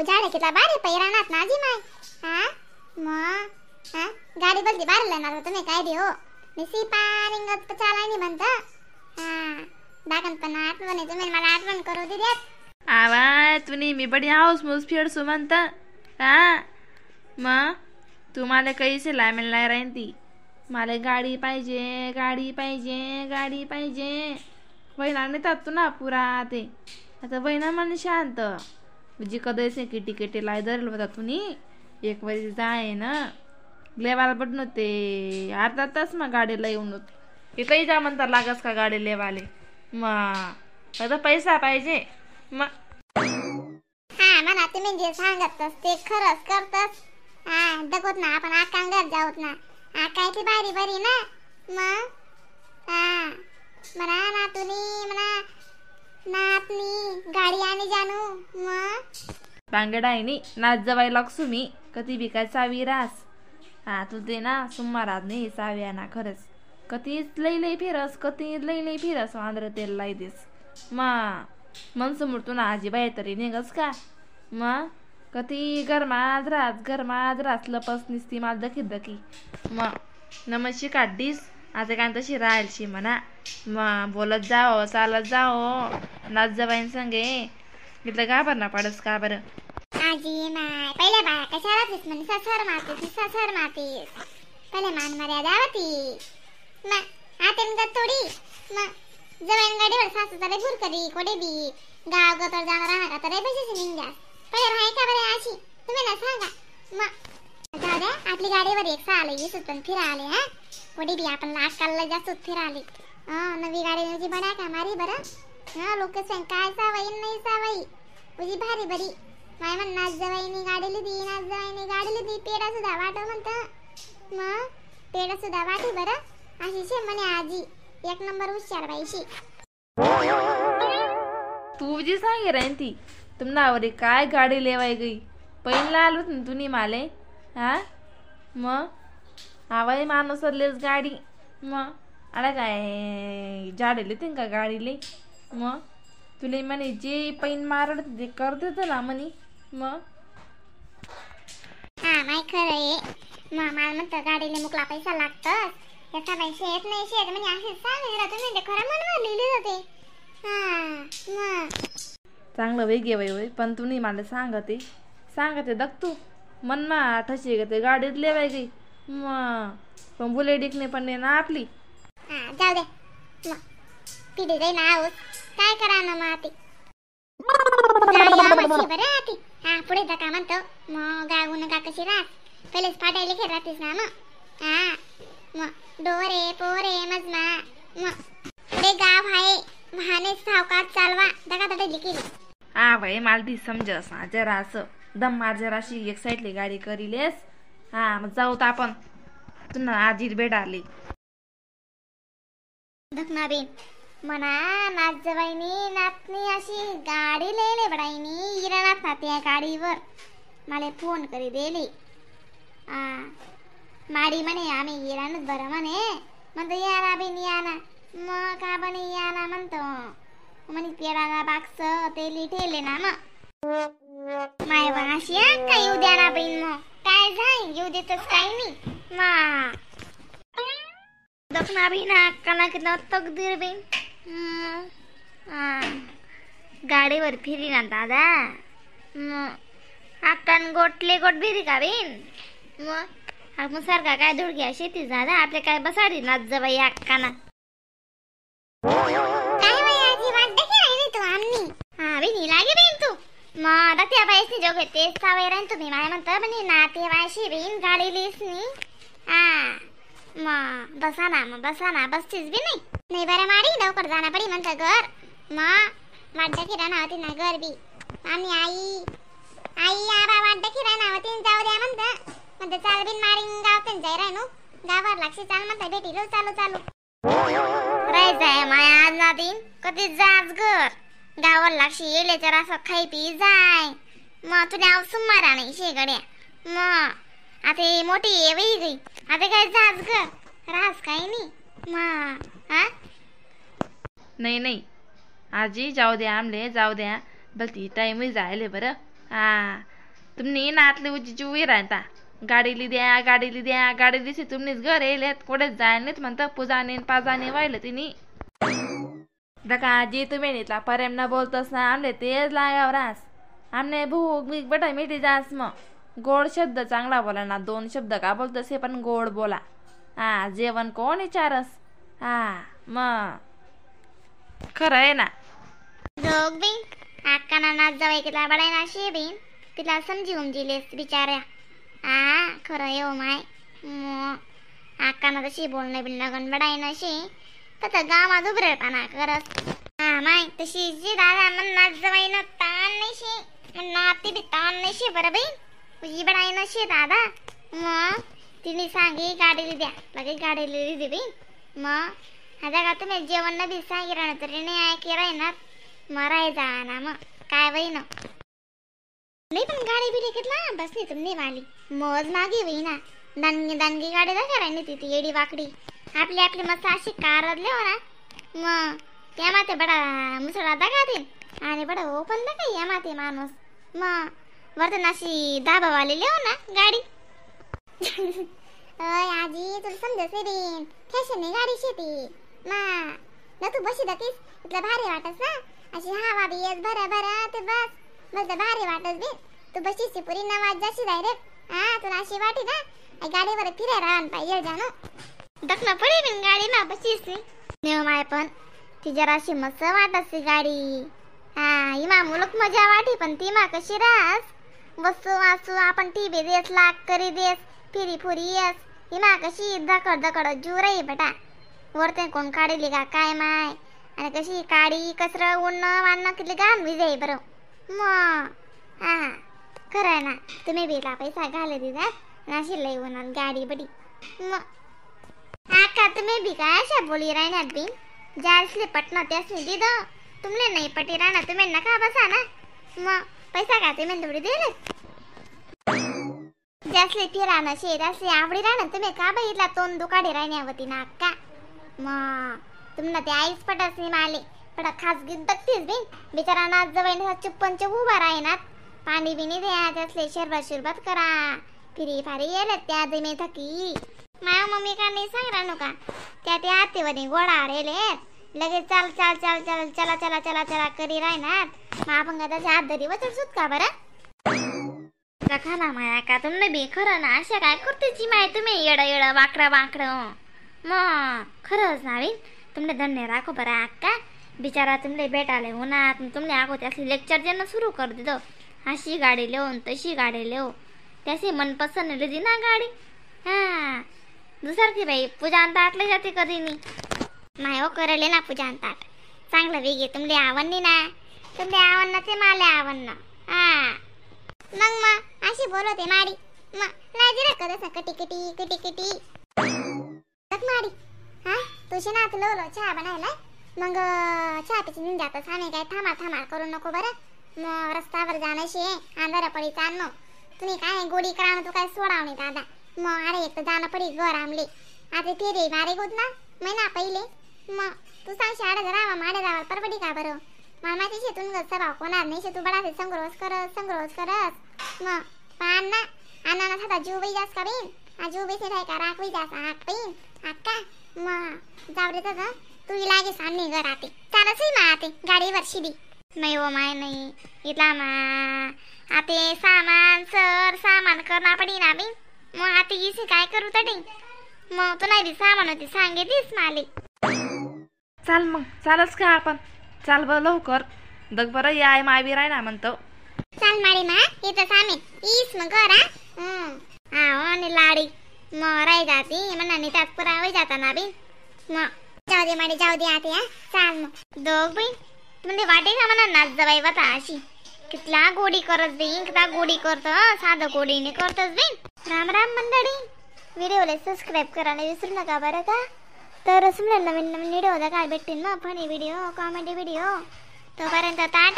झाडे किती बारी पैरानात ना जी माय हा मग हा गाडी बघली बारी लेणार तुम्ही काय देऊ मी सिपारिंगत चालायनी म्हणता हा बागन पण आठवण तुम्ही मला आठवण करू दिल्यात आवा तुम्ही मी बडी हाऊस मूस फेडसू म्हणता हा मग तुम्हाला कैसे लाय मिळणार राहीन ती मला गाडी पाहिजे गाडी पाहिजे गाडी पाहिजे वहिना नेतात तू ना पुरा ते आता वहिना मन शांत म्हणजे कधीच किटी किटी लाय धरल होता तुम्ही एक वेळी जाय ना लेवाला पडून ते अर्धा तास मग गाडीला येऊन इथंही जा म्हणता लागस का गाडी लेवाले मग आता पैसा पाहिजे मग हा मला तुम्ही जे सांगतस ते खरंच करतस हा दगोत ना आपण आकांगात जाऊत ना आकाय ती बारी बारी ना मग हा म्हणा नातुनी म्हणा नातनी गाडी आणि जानू मग बांगडायनी नाच जवाय लागसू मी कधी बी काय चावी रास हा तू ते ना सुमारात नाही चाव्या ना खरंच कधीच लई फिरस कधी लई फिरस आंध्र तेल लाई देस मन समोर तू ना आजीबाई तरी निघस का मग कधी गरमात रास लपस निसती माल दखी मग नमशी काढीस आता काय तशी राहायची म्हणा मग बोलत जाओ चालत जाओ नाच जवाईन संगे इथलं घाबर ना पडस का बरं आजी माय पहिले बाया कशा राहतीस म्हणजे सासर मातीस पहिले मान मर्यादा होती मग आतेन ग थोडी मग जवाईन गाडीवर सासू तरी भूर करी कोडे बी गाव गतर जाणार राहणार का तरी पैसे निघ्या पहिले राहाय का बरे अशी तुम्ही ना सांगा मग जाऊ द्या आपली गाडीवर एक साल येसूत पण फिराले हा कोडे बी आपण लाकाला जास्त फिराले नवी गाडी नवी बडा का मारी बरं हा लोक सांग काय सावई नाही सावई तुझी भारी बरी माय म्हण नाच जवाईनी गाडी लिदी पेडा सुद्धा वाटव म्हणत मग पेडा सुद्धा वाटी बरं अशी शे म्हणे आजी एक नंबर हुशार बाईशी तू जी सांगे राहीन ती तुम्हाला काय गाडी लेवाय गई पहिला आलो ना तुम्ही माले हा मग आवाई माणूस गाडी मग अडा काय झाडेले ते का गाडीले मग तुला म्हणे जे पैन मारड ते करते ना म्हणे मग हा माय खरं आहे मग मला म्हणतं गाडीला मुकला पैसा लागतं याचा पैसे येत नाही शेत म्हणजे असे सांगितलं तुम्ही ते खरं म्हणून लिहिली होते हा मग चांगलं वेगळे वय पण तुम्ही मला सांगते दखतू मन मा ठशी ग ते गाडीत लेवाय गई मग पण बुलेटिकने पण नाही ना आपली हा जाऊ दे मग पिढी जाई ना आहोत काय करा ना मग ती बरं ती हा पुढे जा का म्हणतो मग गागून का कशी राहत पहिलेच फाटायला खेळ राहतेस ना मग हा मग डोरे पोरे मजमा मग पुढे गाव आहे वाहने सावकाश चालवा दगा दगा केली हा भाई मला ती समजस जरा असं दम मार जराशी एक साईडली गाडी करीलेस हा मग जाऊ तर आपण तुला आजीर बेड आली धकनाबीन मना नाच जवाईनी नातनी अशी गाडी लेले बडाईनी इरानात ना त्या गाडीवर मला फोन करी देली माडी म्हणे आम्ही इराणच बरं म्हणतो याना बिन याना मग का बने याना म्हणतो म्हणे पेडाना बाक्स तेली ठेले ना मग माय अशी काय येऊ द्या ना बिन मग काय जाई येऊ देतच काही नाही मा दखना बिन अक्काला किती तकदीर बिन गाडीवर फिरी ना दादा अक्कान गोटले गोट फिरी का बिन मग आपण सारखा काय धुडक्या शेती दादा आपले काय बसाडी नाच जबाई अक्काना काय वयाची वाटते की नाही तू आम्ही हा बिनी लागे बिन तू मग आता त्या बाईसनी जो घेते सावय राहीन तुम्ही मला म्हणतं म्हणे नाते वायशी बिन गाडी लिसनी हा मग बसा ना बसतीस बी नाही बरं माडी लवकर जाना पडी म्हणतं घर मग वाड्डा किराणा होती ना घर बी आम्ही आई आबा वाड्डा किराणा होती जाऊ द्या म्हणतं चाल बिन मारीन गाव पण जाय राय नो गावावर लागशी चाल म्हणतं बेटी लो चालू राय जाय माया आज ना दिन कधी जाच घर गावावर लागशी येले जरा असं खाई पी जाय मग तुला सुमारा नाही शेगड्या मग आता मोठी येवी गई आता काय जाच घर रास काही नाही मग हा नाही आजी जाऊ द्या आमले जाऊ द्या भलती टाइम जायले बरं हा तुम्ही नातली उजीची उई राहता गाडीली द्या गाडीली तुम्हीच घर येलेत कुठेच जायलेत म्हणतं पूजाने पाजाने वाहिलं तिने दका जी तुम्ही नीतला परेम न बोलतस ना आमले तेच लागाव रास आमने भूक बीक बटा मिठी जास मग गोड शब्द चांगला बोला ना 2 शब्द का बोलतस हे पण गोड बोला हा जेवण कोण विचारस हा मग खरं आहे ना दोघ बिन अक्काना नाच जावाय किला बडाय ना शे बिन तिला समजी उमजीलेस बिचाऱ्या खरं येऊ माय अक्काना तशी बोलणं बिन लगन बडाय ना शे तर गावात उभरेपणा करस माय तशी जी दादा मन नाच जावाय ना ताण नाही शे मन नाती बी ताण नाही शे बरं बाई तुझी बडाय ना शे दादा मग तिने सांगे गाडीला द्या लगे गाडीला दिली बिन मग आता का तुम्ही जेवण न बी सांगितलं तरी नाही ऐकी राहणार मराय जा ना मग काय वही ना नाही पण गाडी बिडी घेतला बस नाही तुमने वाली मोज मागे वही ना दानगी गाडी दाखवा नाही ती येडी वाकडी आपली मस्त अशी कारले हो ना मग त्या माते बडा मुसळा दाखवते आणि बडा ओपन दाखव या माते माणूस मग वरतून अशी दाबावाली लिहो ना गाडी आजी तुला समजस रे फॅशन गाडी शेती ना तू बशी दातीस इतलं भारी वाटस ना अशी हवा बी येस भरा ते बस भारी वाटस बी तू बशीची पुरी नवाज जाशी डायरेक्ट तुला अशी वाटी ना गाडीवर फिरायला राहून पाहिजे जाणू दखना पडे बिन गाडी ना बशीस नेव माय पण ती जराशी मस्त वाटस गाडी हिमा मुलक मजा वाटी पण ती मा कशी रास वस्तू वाचू आपण टीव्ही देस लाग करी देस फिरी फुरी येस हिमा कशी धकड जुराई बेटा वरते कोण काढली का काय माय आणि कशी काडी कसर उडणं वाढणं किती घाण विजय बरं मग खरं आहे ना तुम्ही बिला पैसा घाले दिदा नाशी लई होणार गाडी बडी मग आका तुम्ही बी काय अशा बोली राहणार बिन ज्यासले पटना त्यासने दिद तुमले नाही पटी राहणार तुम्ही नका बसा ना मग पैसा का तुम्ही थोडी दिले ज्यासले फिरा नशे त्यासले आवडी राहणार तुम्ही का बघितला तोंड दुकाडी राहण्यावती ना अक्का मग तुमना ते आईस पटस नाही माले पडा खास गीत बघतीस बिन बिचारा नाच जवळ चुप्पनचे उभा राहणार पाणी बिनी द्या त्यासले शरबत करा फिरी फारी येल त्या जमे थकी माया मम्मी का नाही सांग राहू का त्या हातीवरी गोडा रेले लगेच चाल चला करी राहणार मग आपण त्याच्या हात धरी वचड सुत का बरं खाना माया का तुमने बी खरं ना अशा काय करतेची माय तुम्ही येड वाकडं मग खरंच नावी तुमने धन्य राखो बरं अक्का बिचारा तुमले भेटाले होणार तुमने आगो त्यासली लेक्चर देणं सुरू कर दिलं अशी गाडी लिहून तशी गाडी लिहो त्याची मनपसंद लिहिली ना गाडी दुसरं की बाई पूजा ताटले जाते कधी नाही हो करले ना पूजा ताट चांगलं वेगे तुमले आवडली ना तुमले आवडणं ते माले आवडणं मग अशी बोलवते माडी मग लाजी रा कदा कटी माडी तुझी ना तुला चहा बनायला मग चहा पिची जातस आम्ही काय थांबा करू नको बरं मग रस्त्यावर जाण्याशी अंधारा पडी चालणं तुम्ही काय गोडी करा तू काय सोडावणे दादा मग अरे एक तर जाणं पडी घर आमले आता फिरे मारे गोद ना महिना पहिले मग तू सांग शाळा रावा माडे रावा परवडी का बरं मामाची शेतून सभा कोणार नाही शेतू बडा संग्रोस करस मग पान ना अन्ना साधा जीव बी जास का बिन जीव बेसे राय का राख बी जास आक बिन अक्का मग जावरे तर तू लागे सामने घर आते चालच मा आते गाडीवर शिडी नाही हो माय नाही इथला मा आते सामान करना पडी ना बिन मग आते इसे काय करू तडी मग तू नाही बी सामान होती सांगेतीस माले चाल मग चालच का आपण चाल ब लवकर दग बरं याय माय बी राय ना म्हणतो चाल माडी मा इथं सामे ईस मग करा आणि लाडी मग राय जाती म्हणा त्यात पुरावं जाता ना बिन मग जाऊ दे आते चाल मग दोघ बिन म्हणजे वाटे का म्हणा नाच जवाई बता अशी कितला गोडी करत बिन कितला गोडी करत साधं गोडीने करतच बिन राम मंडळी व्हिडिओला सबस्क्राईब करायला विसरू नका बरं का तर नवीन व्हिडिओ काय भेटतील ना फनी व्हिडिओ कॉमेडी व्हिडिओ तोपर्यंत टाटा.